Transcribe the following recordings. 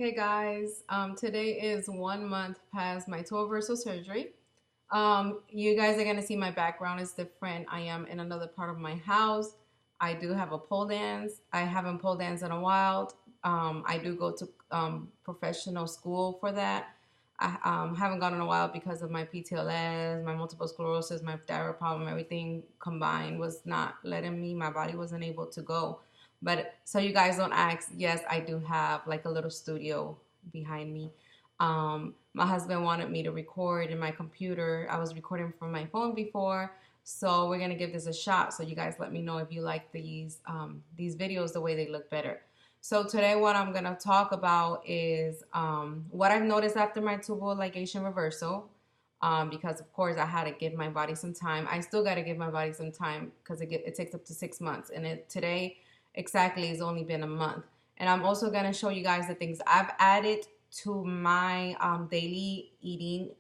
Okay, guys, today is 1 month past my toe reversal surgery. You guys are gonna see my background is different. I am in another part of my house. I do have a pole dance. I haven't pole danced in a while. I do go to professional school for that. I haven't gone in a while because of my PTLS, my multiple sclerosis, my thyroid problem, everything combined was not letting me. My body wasn't able to go. But so you guys don't ask, yes, I do have like a little studio behind me. My husband wanted me to record in my computer. I was recording from my phone before, so we're gonna give this a shot. So you guys let me know if you like these videos the way they look better. So today what I'm gonna talk about is what I've noticed after my tubal ligation reversal. Because of course I had to give my body some time. I still got to give my body some time because it takes up to 6 months. And today exactly it's only been a month. And I'm also gonna show you guys the things I've added to my daily eating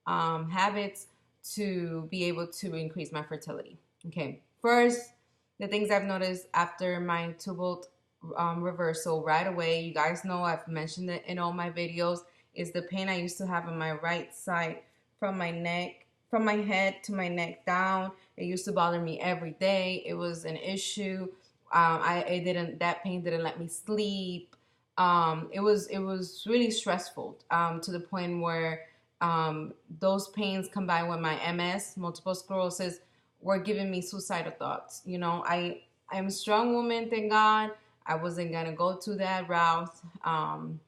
habits to be able to increase my fertility. Okay, first, the things I've noticed after my tubal reversal right away, you guys know I've mentioned it in all my videos, is the pain I used to have on my right side from my neck, from my head to my neck down. It used to bother me every day. It was an issue. That pain didn't let me sleep. It was really stressful to the point where those pains combined with my MS, multiple sclerosis, were giving me suicidal thoughts. I'm a strong woman, thank God. I wasn't gonna go to that route, and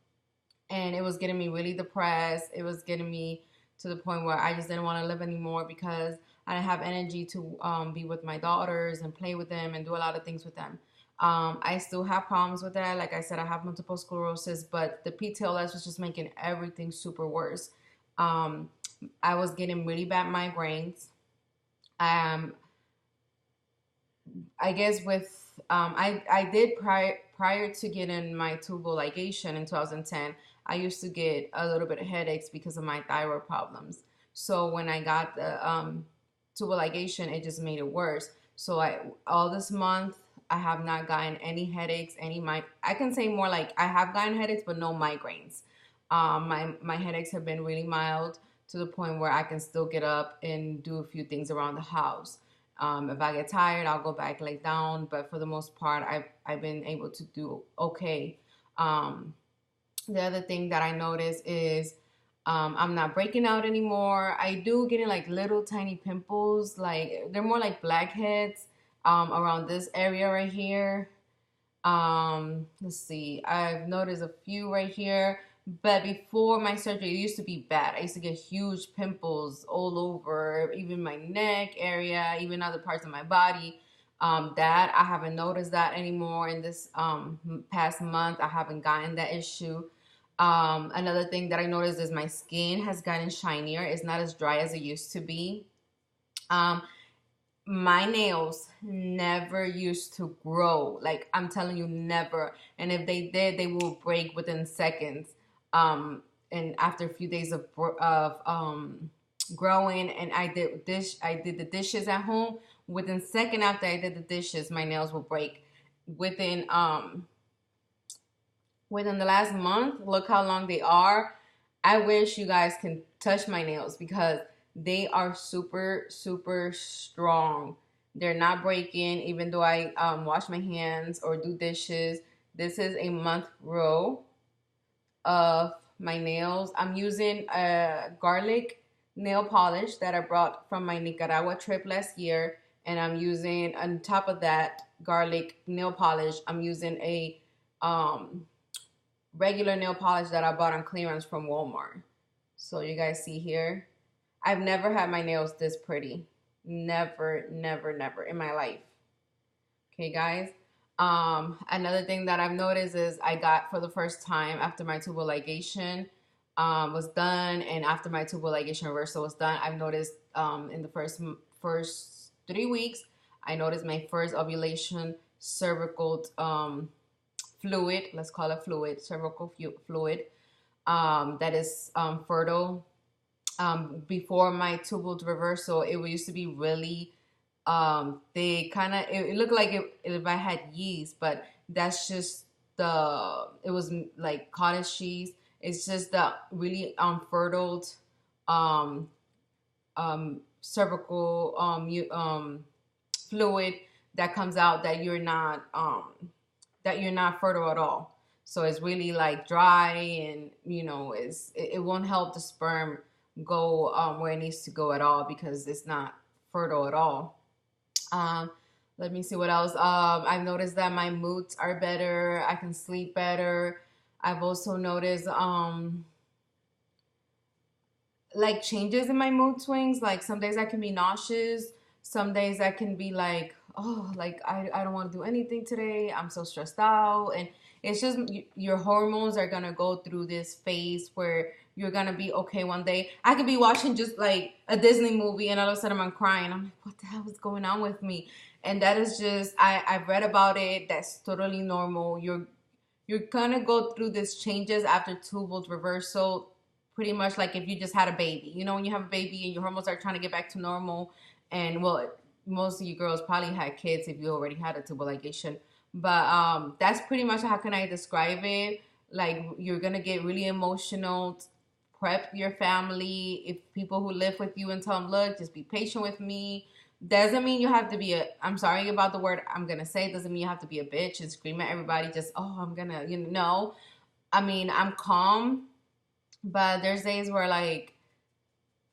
it was getting me really depressed. It was getting me to the point where I just didn't want to live anymore because I didn't have energy to be with my daughters and play with them and do a lot of things with them. I still have problems with that. Like I said, I have multiple sclerosis, but the PTLS was just making everything super worse. Um, I was getting really bad migraines. Um, I guess with I did prior to getting my tubal ligation in 2010. I used to get a little bit of headaches because of my thyroid problems. So when I got the tubal ligation, it just made it worse. So I all this month I have not gotten any headaches, I can say more like I have gotten headaches, but no migraines. My headaches have been really mild to the point where I can still get up and do a few things around the house. If I get tired, I'll go back lay down. But for the most part, I've been able to do okay. Um, the other thing that I notice is I'm not breaking out anymore. I do getting like little tiny pimples, like they're more like blackheads around this area right here. Let's see. I've noticed a few right here, but before my surgery, it used to be bad. I used to get huge pimples all over, even my neck area, even other parts of my body. That I haven't noticed that anymore in this past month. I haven't gotten that issue. Another thing that I noticed is my skin has gotten shinier. It's not as dry as it used to be. Um, my nails never used to grow. Like I'm telling you, never. And if they did, they will break within seconds. Um, and after a few days of growing, and I did the dishes at home. Within second after I did the dishes, my nails will break. Within within the last month, look how long they are. I wish you guys can touch my nails because they are super, super strong. They're not breaking, even though I wash my hands or do dishes. This is a month row of my nails. I'm using a garlic nail polish that I brought from my Nicaragua trip last year. And I'm using, on top of that garlic nail polish, I'm using a um, regular nail polish that I bought on clearance from Walmart. So you guys see here, I've never had my nails this pretty. Never, never, never in my life. Okay, guys. Another thing that I've noticed is I got for the first time after my tubal ligation was done, and after my tubal ligation reversal was done, I've noticed in the first 3 weeks, I noticed my first ovulation cervical fluid. Let's call it fluid, cervical fluid. That is fertile. Before my tubal reversal, it used to be really they kind of it looked like if I had yeast, but that's just it was like cottage cheese. It's just the really unfertile um cervical fluid that comes out that you're not fertile at all. So it's really like dry, and it won't help the sperm go where it needs to go at all because it's not fertile at all. Um, Let me see what else. I've noticed that my moods are better. I can sleep better. I've also noticed like changes in my mood swings. Like some days I can be nauseous. Some days I can be like, oh, like I don't want to do anything today. I'm so stressed out. And it's just your hormones are going to go through this phase where you're going to be okay one day. I could be watching just like a Disney movie and all of a sudden I'm crying. I'm like, what the hell is going on with me? And that is just, I've read about it. That's totally normal. You're gonna go through these changes after tubal reversal, pretty much like if you just had a baby. You know, when you have a baby and your hormones are trying to get back to normal, and well, most of you girls probably had kids if you already had a tubal ligation. But that's pretty much how can I describe it. Like you're gonna get really emotional. Prep your family. If people who live with you and tell them, look, just be patient with me. Doesn't mean you have to be I'm sorry about the word I'm gonna say. Doesn't mean you have to be a bitch and scream at everybody. Just, oh, I'm gonna, no. I mean, I'm calm, but there's days where like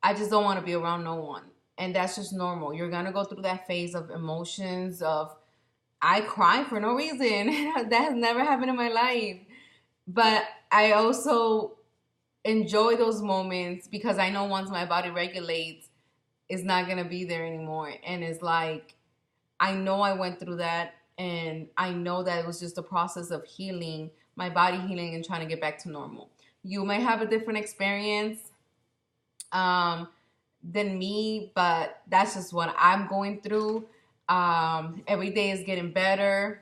I just don't want to be around no one, and that's just normal. You're gonna go through that phase of emotions of I cry for no reason. That has never happened in my life, but I also enjoy those moments because I know once my body regulates, it's not gonna be there anymore, and it's like I know I went through that, and I know that it was just a process of healing, my body healing and trying to get back to normal. You may have a different experience um, than me, but that's just what I'm going through. Every day is getting better.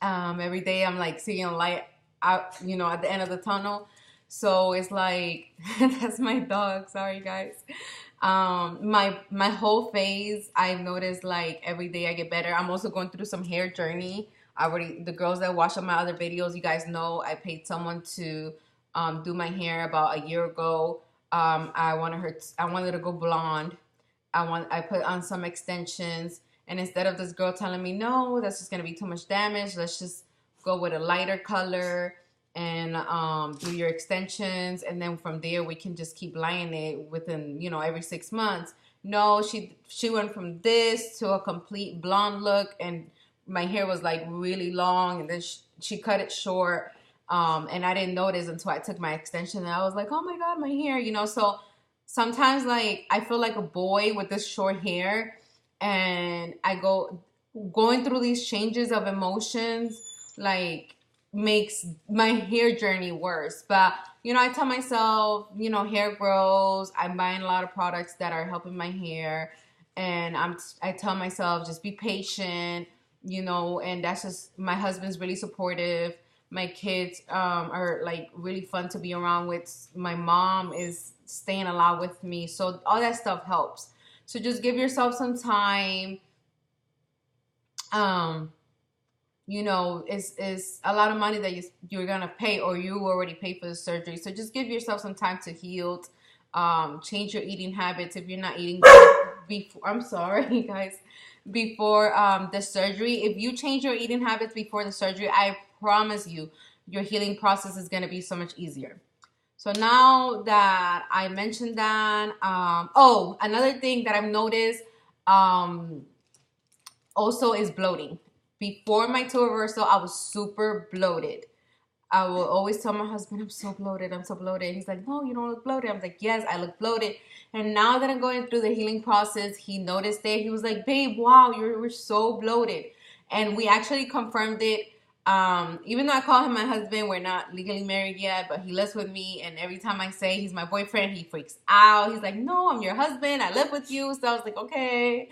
Every day I'm like seeing a light out, at the end of the tunnel. So it's like that's my dog. Sorry, guys. My whole phase, I've noticed like every day I get better. I'm also going through some hair journey. The girls that watch on my other videos, you guys know I paid someone to do my hair about a year ago. I wanted to go blonde. I put on some extensions, and instead of this girl telling me no, that's just gonna be too much damage, let's just go with a lighter color and do your extensions, and then from there we can just keep lining it within every 6 months. No, she went from this to a complete blonde look, and my hair was like really long, and then she cut it short. And I didn't notice until I took my extension, and I was like, oh my god, my hair, so sometimes like I feel like a boy with this short hair, and going through these changes of emotions like makes my hair journey worse. But I tell myself, hair grows. I'm buying a lot of products that are helping my hair, and I tell myself just be patient, and that's just, my husband's really supportive. My kids are like really fun to be around with. My mom is staying a lot with me, so all that stuff helps. So just give yourself some time. It's a lot of money that you're gonna pay, or you already paid for the surgery. So just give yourself some time to heal. Change your eating habits if you're not eating before. I'm sorry, guys. Before the surgery, if you change your eating habits before the surgery, I promise you, your healing process is gonna be so much easier. So now that I mentioned that, another thing that I've noticed also is bloating. Before my tour reversal, I was super bloated. I will always tell my husband, I'm so bloated, I'm so bloated. He's like, no, you don't look bloated. I'm like, yes, I look bloated. And now that I'm going through the healing process, he noticed it. He was like, babe, wow, you're so bloated. And we actually confirmed it. Even though I call him my husband, we're not legally married yet, but he lives with me. And every time I say he's my boyfriend, he freaks out. He's like, no, I'm your husband. I live with you. So I was like, okay,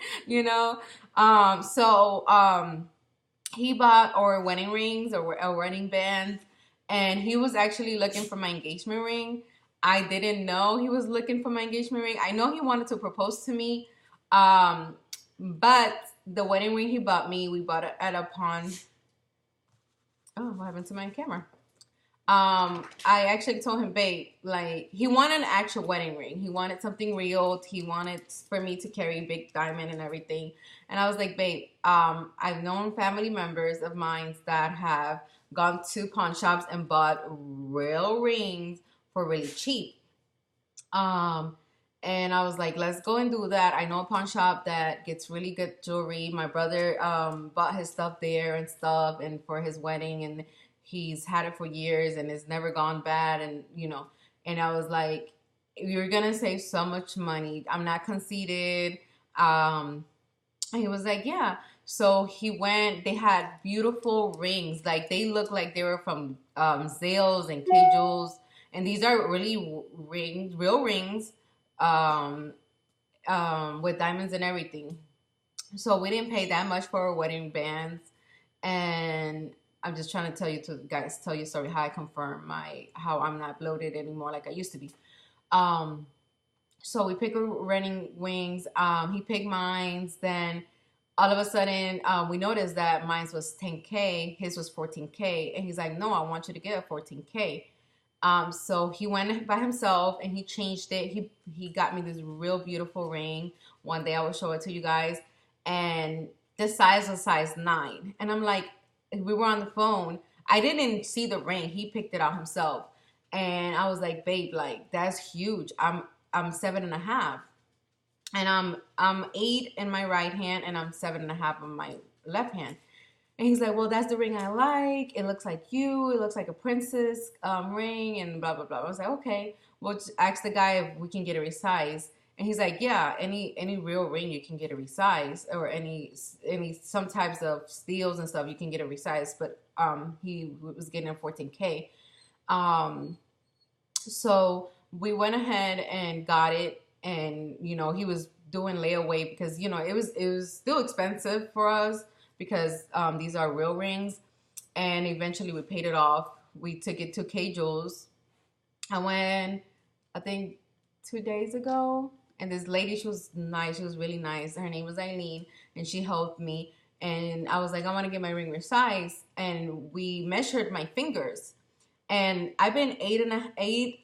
he bought our wedding rings or a wedding band, and he was actually looking for my engagement ring. I didn't know he was looking for my engagement ring. I know he wanted to propose to me, but the wedding ring he bought me, we bought it at a pawn Oh, what happened to my camera? I actually told him, babe, like he wanted an actual wedding ring. He wanted something real. He wanted for me to carry a big diamond and everything. And I was like, babe, I've known family members of mine that have gone to pawn shops and bought real rings for really cheap. Um, and I was like, let's go and do that. I know a pawn shop that gets really good jewelry. My brother bought his stuff there and stuff, and for his wedding, and he's had it for years, and it's never gone bad. And and I was like, you're gonna save so much money. I'm not conceited. Um, and he was like, yeah. So he went. They had beautiful rings, like they looked like they were from Zales and K Jewels, and these are really rings, real rings, um, with diamonds and everything. So we didn't pay that much for our wedding bands, and I'm just trying to tell you sorry how I confirm my how I'm not bloated anymore like I used to be. Um, so we picked renting wings. He picked mines. Then all of a sudden, we noticed that mine was 10K, his was 14K, and he's like, "No, I want you to get a 14K." So he went by himself and he changed it. He got me this real beautiful ring. One day I will show it to you guys, and the size was size 9. And I'm like, we were on the phone. I didn't see the ring. He picked it out himself, and I was like, babe, like that's huge. I'm 7.5, and I'm 8 in my right hand, and I'm 7.5 on my left hand. And he's like, well, that's the ring I like. It looks like you. It looks like a princess ring, and blah blah blah. I was like, okay. We'll just ask the guy if we can get it resized. And he's like, yeah, any real ring you can get it resized, or any some types of steels and stuff you can get it resized. But he was getting a 14K. Um, so we went ahead and got it, and he was doing layaway because it was still expensive for us because these are real rings, and eventually we paid it off. We took it to K Jules. I went, I think, 2 days ago, and this lady, she was nice. She was really nice. Her name was Eileen, and she helped me. And I was like, I want to get my ring resized, and we measured my fingers. And I've been 8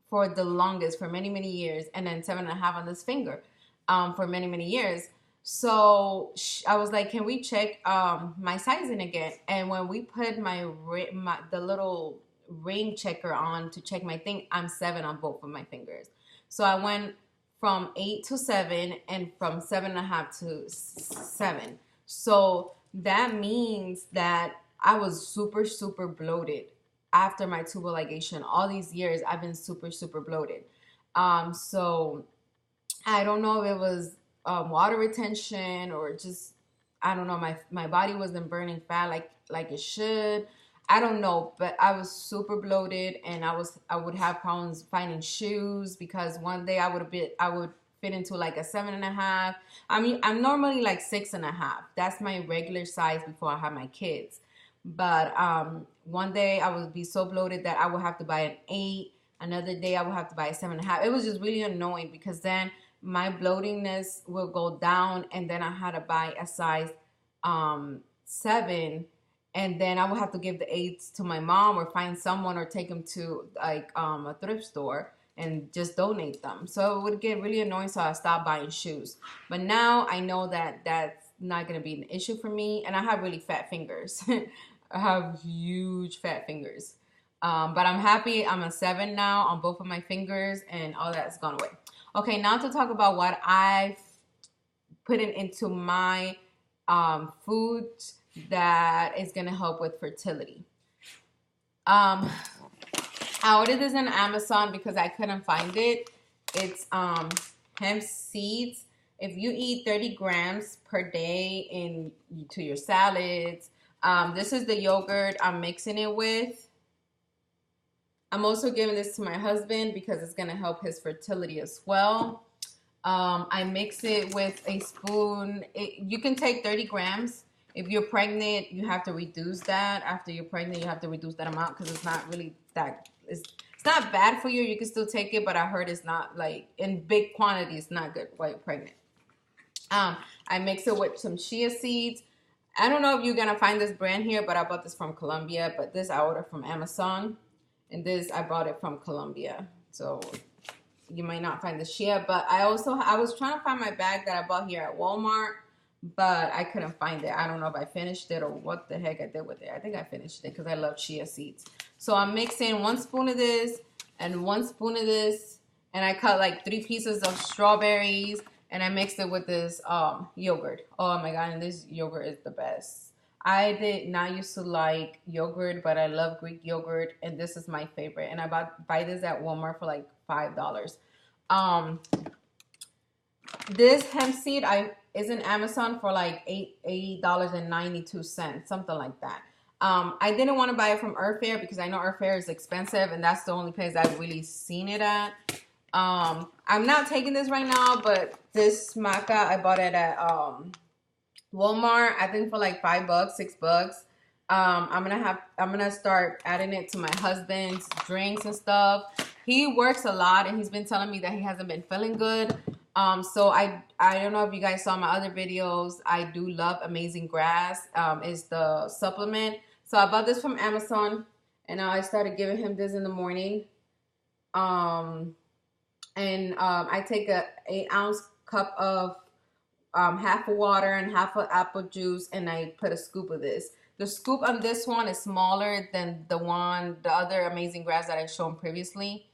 for the longest, for many, many years, and then 7.5 on this finger, for many, many years. So I was like, can we check my sizing again? And when we put the little ring checker on to check my thing, I'm 7 on both of my fingers. So I went from 8 to 7, and from 7.5 to 7. So that means that I was super, super bloated after my tubal ligation. All these years, I've been super, super bloated. So I don't know if it was water retention or just, I don't know. My body wasn't burning fat like it should. I don't know, but I was super bloated, and I would have problems finding shoes because one day I would fit into like a 7.5. I mean, I'm normally like 6.5. That's my regular size before I have my kids. But one day I would be so bloated that I would have to buy an 8. Another day I would have to buy a 7.5. It was just really annoying because then my bloatingness will go down, and then I had to buy a size 7, and then I would have to give the 8s to my mom or find someone or take them to like a thrift store and just donate them. So it would get really annoying, so I stopped buying shoes. But now I know that that's not going to be an issue for me, and I have really fat fingers. I have huge fat fingers. But I'm happy I'm a 7 now on both of my fingers, and all that's gone away. Okay, now to talk about what I've put into my food that is going to help with fertility. I ordered this on Amazon because I couldn't find it. It's hemp seeds. If you eat 30 grams per day into your salads, this is the yogurt I'm mixing it with. I'm also giving this to my husband because it's going to help his fertility as well. I mix it with a spoon. You can take 30 grams. If you're pregnant, you have to reduce that. After you're pregnant, you have to reduce that amount because it's not really that. It's not bad for you. You can still take it, but I heard it's not like in big quantities. It's not good while you're pregnant. I mix it with some chia seeds. I don't know if you're gonna find this brand here, but I bought this from Colombia. But this I ordered from Amazon, and this I bought it from Colombia. So you might not find this here. But I was trying to find my bag that I bought here at Walmart, but I couldn't find it. I don't know if I finished it or what the heck I did with it. I think I finished it because I love chia seeds. So I'm mixing 1 spoon of this and 1 spoon of this, and I cut like 3 pieces of strawberries, and I mixed it with this yogurt. Oh my god, and this yogurt is the best. I did not used to like yogurt, but I love Greek yogurt, and this is my favorite. And I buy this at Walmart for like $5. Um, this hemp seed is in Amazon for like $8.92, something like that. I didn't want to buy it from Earth Fare because I know Earth Fare is expensive, and that's the only place I've really seen it at. I'm not taking this right now, but this maca I bought it at Walmart, I think for like $5, $6. I'm gonna start adding it to my husband's drinks and stuff. He works a lot, and he's been telling me that he hasn't been feeling good. So I don't know if you guys saw my other videos. I do love Amazing Grass. Is the supplement. So I bought this from Amazon, and I started giving him this in the morning. I take a 8-ounce cup of half of water and half of apple juice, and I put a scoop of this. The scoop on this one is smaller than the other Amazing Grass that I showed previously.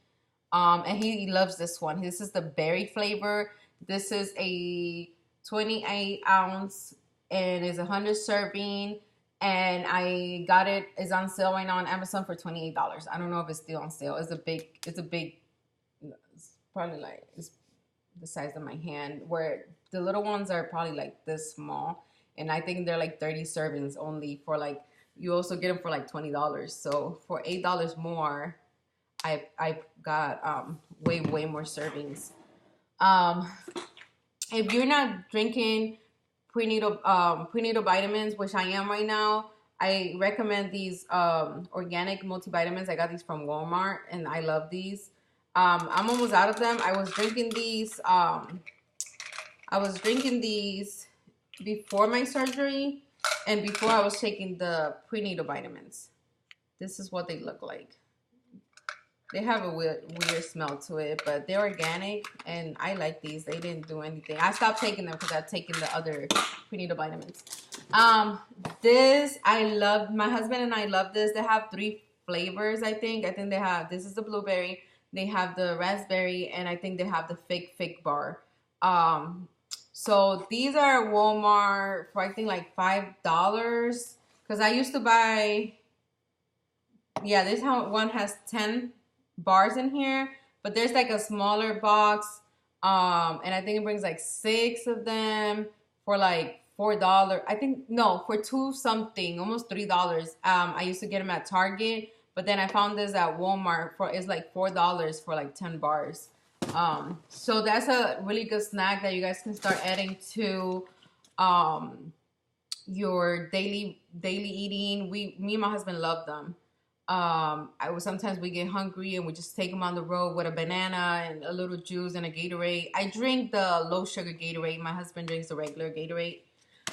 And he loves this one. This is the berry flavor. This is a 28 ounce and is 100 serving. And I got it. It's on sale right now on Amazon for $28. I don't know if it's still on sale. It's probably like, it's the size of my hand, where the little ones are probably like this small. And I think they're like 30 servings only for like, you also get them for like $20. So for $8 more, I got way more servings. If you're not drinking prenatal vitamins, which I am right now, I recommend these organic multivitamins. I got these from Walmart, and I love these. I'm almost out of them. I was drinking these before my surgery, and before I was taking the prenatal vitamins. This is what they look like. They have a weird smell to it, but they're organic, and I like these. They didn't do anything. I stopped taking them because I've taken the other prenatal vitamins. This, I love. My husband and I love this. They have 3 flavors, I think. I think they have, this is the blueberry. They have the raspberry, and I think they have the fig bar. So these are at Walmart for, I think, like $5. Because I used to buy, yeah, this one has 10 bars in here, but there's like a smaller box, and I think it brings like 6 of them for like $4. I think, no, for 2 something, almost $3. I used to get them at Target, but then I found this at Walmart it's like $4 for like 10 bars. So that's a really good snack that you guys can start adding to your daily eating. Me and my husband love them. Sometimes we get hungry and we just take them on the road with a banana and a little juice and a Gatorade. I drink the low sugar Gatorade. My husband drinks the regular Gatorade.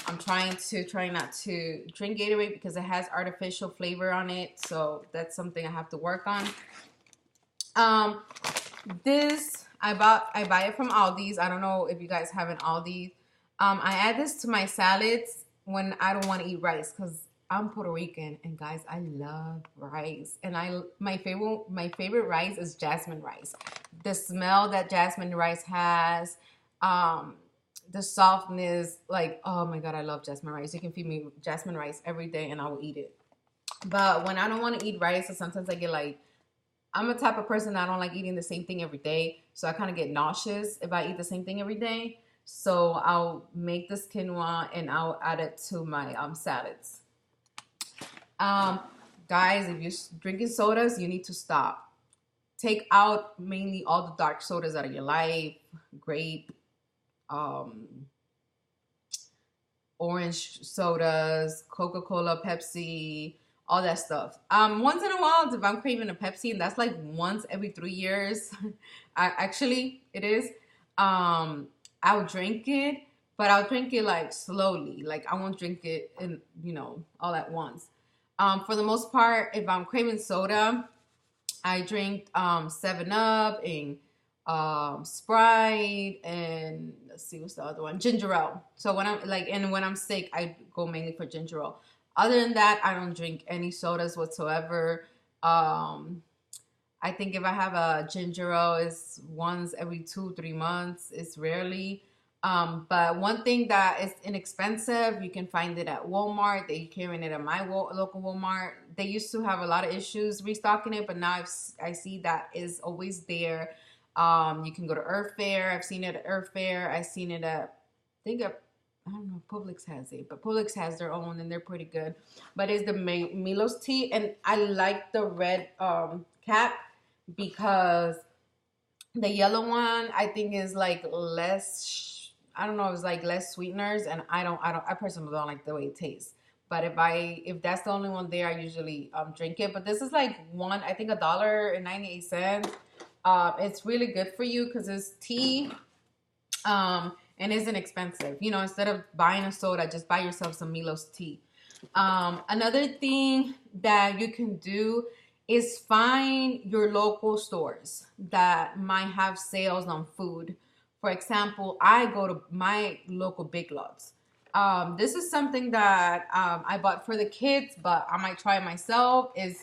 I'm trying not to drink Gatorade because it has artificial flavor on it. So that's something I have to work on. This I buy it from Aldi's. I don't know if you guys have an Aldi's. I add this to my salads when I don't want to eat rice, because I'm Puerto Rican, and guys, I love rice. And my favorite rice is jasmine rice. The smell that jasmine rice has, the softness, like, oh my god, I love jasmine rice. You can feed me jasmine rice every day and I will eat it. But when I don't want to eat rice, or sometimes I get like, I'm a type of person that I don't like eating the same thing every day. So I kind of get nauseous if I eat the same thing every day. So I'll make this quinoa and I'll add it to my salads. Guys, if you're drinking sodas, you need to stop. Take out mainly all the dark sodas out of your life. Grape, orange sodas, Coca-Cola, Pepsi, all that stuff. Once in a while, if I'm craving a Pepsi, and that's like once every 3 years, actually it is, I'll drink it. but I'll drink it like slowly. Like I won't drink it in, all at once. For the most part, if I'm craving soda, I drink 7 Up and Sprite, and let's see what's the other one, ginger ale. So when I'm sick, I go mainly for ginger ale. Other than that, I don't drink any sodas whatsoever. Um, I think if I have a ginger ale, it's once every 2-3 months. It's rarely. But one thing that is inexpensive, you can find it at Walmart. They carrying it at my local Walmart. They used to have a lot of issues restocking it, but now I see that is always there. You can go to Earth Fair. I've seen it at Earth Fair. I've seen it at, I don't know, Publix has it, but Publix has their own and they're pretty good. But it's the Milos tea, and I like the red cap because the yellow one I think is like less. I don't know. It's like less sweeteners, and I personally don't like the way it tastes. But if that's the only one there, I usually drink it. But this is like one. I think $1.98. It's really good for you because it's tea. And isn't expensive. Instead of buying a soda, just buy yourself some Milos tea. Another thing that you can do is find your local stores that might have sales on food. For example, I go to my local Big Lots. This is something that I bought for the kids, but I might try it myself. Is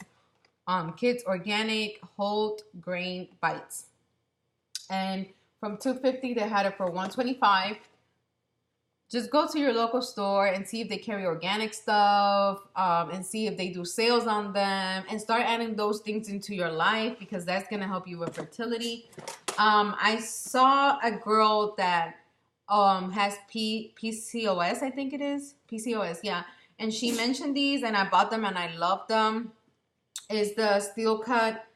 Kids Organic Whole Grain Bites, and from $2.50 they had it for $1.25. Just go to your local store and see if they carry organic stuff, and see if they do sales on them, and start adding those things into your life because that's going to help you with fertility. I saw a girl that has PCOS, I think it is. PCOS, yeah. And she mentioned these, and I bought them, and I love them. Is the Steel Cut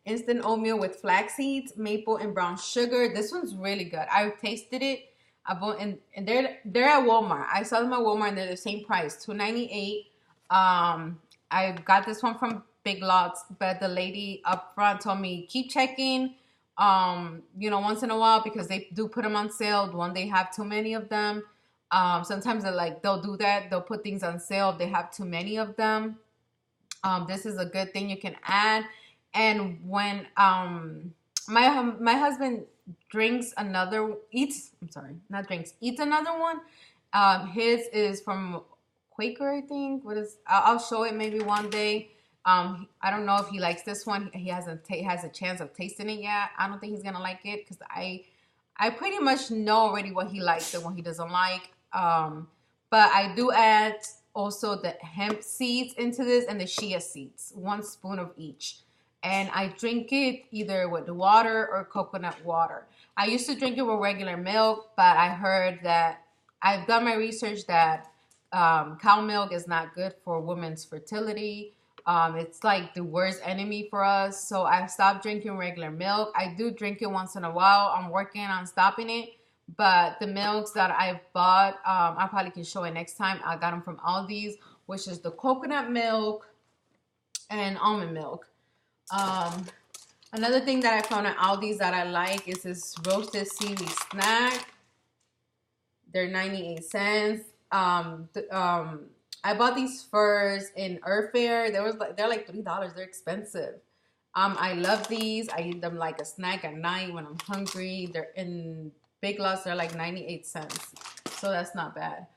instant oatmeal with flax seeds, maple, and brown sugar. This one's really good. I've tasted it. I bought and they're at Walmart. I saw them at Walmart and they're the same price, $2.98. I got this one from Big Lots, but the lady up front told me keep checking, once in a while because they do put them on sale when they have too many of them. Sometimes they'll do that. They'll put things on sale if they have too many of them. This is a good thing you can add. And when my husband eats another one. His is from Quaker, I think. I'll show it maybe one day. I don't know if he likes this one. He hasn't has a chance of tasting it yet. I don't think he's gonna like it because I pretty much know already what he likes and what he doesn't like. But I do add also the hemp seeds into this and the chia seeds, 1 spoon of each. And I drink it either with the water or coconut water. I used to drink it with regular milk, but I heard that I've done my research that cow milk is not good for women's fertility. It's like the worst enemy for us. So I stopped drinking regular milk. I do drink it once in a while. I'm working on stopping it. But the milks that I've bought, I probably can show it next time. I got them from Aldi's, which is the coconut milk and almond milk. Another thing that I found at Aldi's that I like is this roasted seaweed snack. They're 98 cents. I bought these first in Earth Fair. They're like $3. They're expensive. I love these. I eat them like a snack at night when I'm hungry. They're in Big Lots. They're like 98 cents. So that's not bad.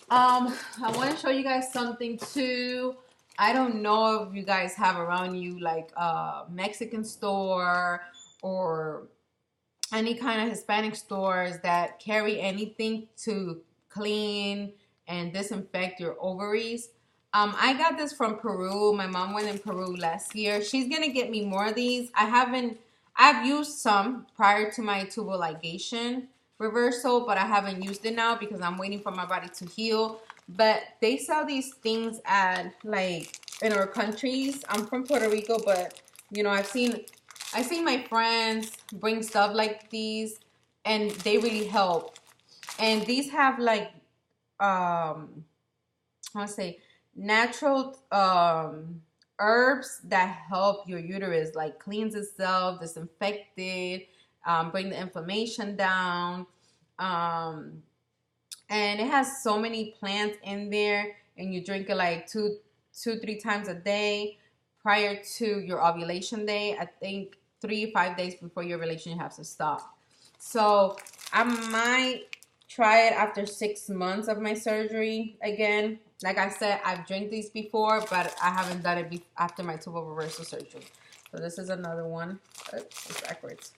I want to show you guys something too. I don't know if you guys have around you like a Mexican store or any kind of Hispanic stores that carry anything to clean and disinfect your ovaries. I got this from Peru. My mom went in Peru last year. She's gonna get me more of these. I've used some prior to my tubal ligation reversal, but I haven't used it now because I'm waiting for my body to heal. But they sell these things at like in our countries. I'm from Puerto Rico, but I've seen my friends bring stuff like these, and they really help. And these have like I want to say natural herbs that help your uterus, like cleanse itself, disinfect it, bring the inflammation down. Um, and it has so many plants in there, and you drink it like three times a day prior to your ovulation day. I think 5 days before your ovulation, you have to stop. So I might try it after 6 months of my surgery again. Like I said, I've drank these before, but I haven't done it after my tubal reversal surgery. So this is another one. Oops, it's backwards.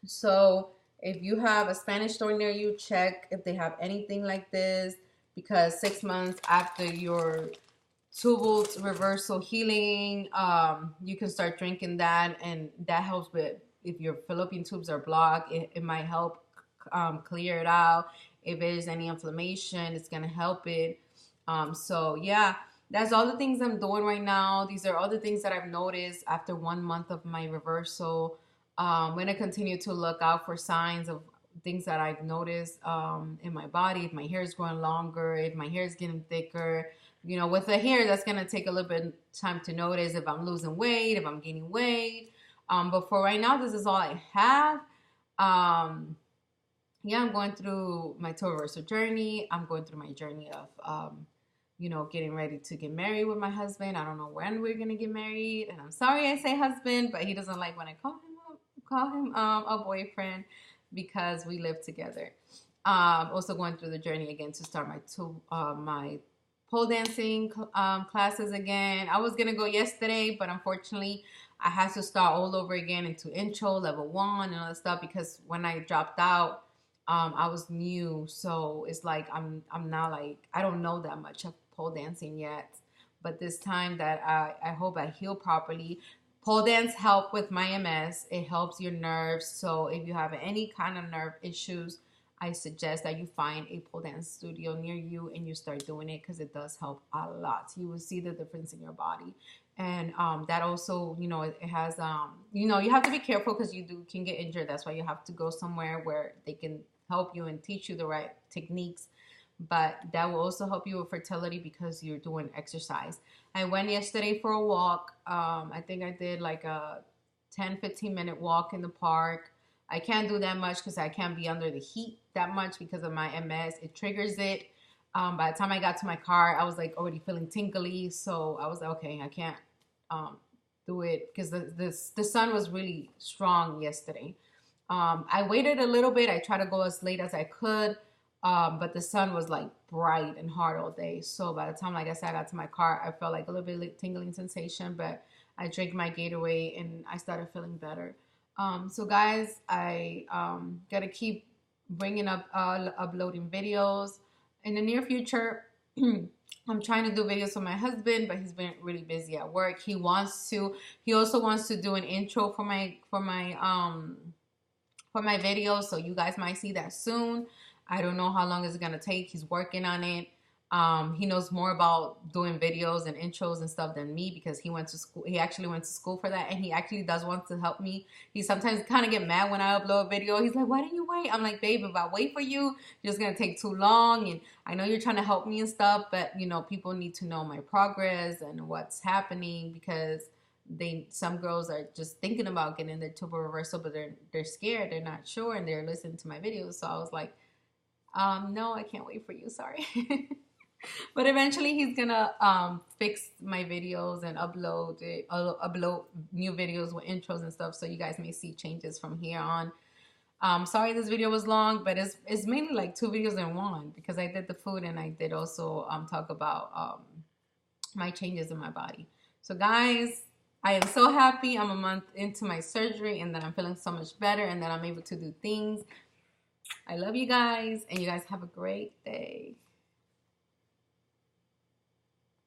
So if you have a Spanish store near you, check if they have anything like this, because 6 months after your tubal reversal healing, you can start drinking that, and that helps with if your fallopian tubes are blocked. It might help clear it out. If there's any inflammation, it's gonna help it. So yeah, that's all the things I'm doing right now. These are all the things that I've noticed after 1 month of my reversal. I'm gonna continue to look out for signs of things that I've noticed in my body. If my hair is growing longer, if my hair is getting thicker, you know, with the hair, that's gonna take a little bit of time to notice if I'm losing weight, if I'm gaining weight. But for right now, this is all I have. Yeah, I'm going through my tour reversal journey. I'm going through my journey of, you know, getting ready to get married with my husband. I don't know when we're gonna get married, and I'm sorry I say husband, but he doesn't like when I call him a boyfriend, because we live together. Also going through the journey again to start my pole dancing classes again. I was gonna go yesterday, but unfortunately I had to start all over again into intro level 1 and all that stuff, because when I dropped out, I was new, so it's like I'm now like I don't know that much of pole dancing yet. But this time that I hope I heal properly. Pole dance help with my MS. It helps your nerves. So if you have any kind of nerve issues, I suggest that you find a pole dance studio near you and you start doing it, because it does help a lot. You will see the difference in your body. And that also, you know, it has, you know, you have to be careful because can get injured. That's why you have to go somewhere where they can help you and teach you the right techniques. But that will also help you with fertility because you're doing exercise. I went yesterday for a walk. I think I did like a 10-15 minute walk in the park. I can't do that much because I can't be under the heat that much because of my MS. It triggers it. By the time I got to my car, I was like already feeling tingly. So I was like, okay, I can't do it because the sun was really strong yesterday. I waited a little bit. I tried to go as late as I could. But the sun was like bright and hard all day. So by the time, like I said, I got to my car, I felt like a little bit of tingling sensation, but I drank my Gatorade and I started feeling better. So guys, I gotta keep bringing up uploading videos in the near future. I'm trying to do videos with my husband, but he's been really busy at work. He also wants to do an intro for my videos, so you guys might see that soon. I don't know how long it's gonna take. He's working on it. He knows more about doing videos and intros and stuff than me because he went to school. He actually went to school for that, and he actually does want to help me. He sometimes kind of get mad when I upload a video. He's like, "Why didn't you wait?" I'm like, "Babe, if I wait for you, you're just gonna take too long. And I know you're trying to help me and stuff, but you know, people need to know my progress and what's happening because some girls are just thinking about getting their tubal reversal, but they're scared, they're not sure, and they're listening to my videos." So I was like, no, I can't wait for you. Sorry. But eventually he's gonna fix my videos and upload new videos with intros and stuff, so you guys may see changes from here on. Sorry this video was long, but it's mainly like 2 videos in one because I did the food and I did also talk about my changes in my body. So guys, I am so happy I'm a month into my surgery and that I'm feeling so much better and that I'm able to do things. I love you guys, and you guys have a great day.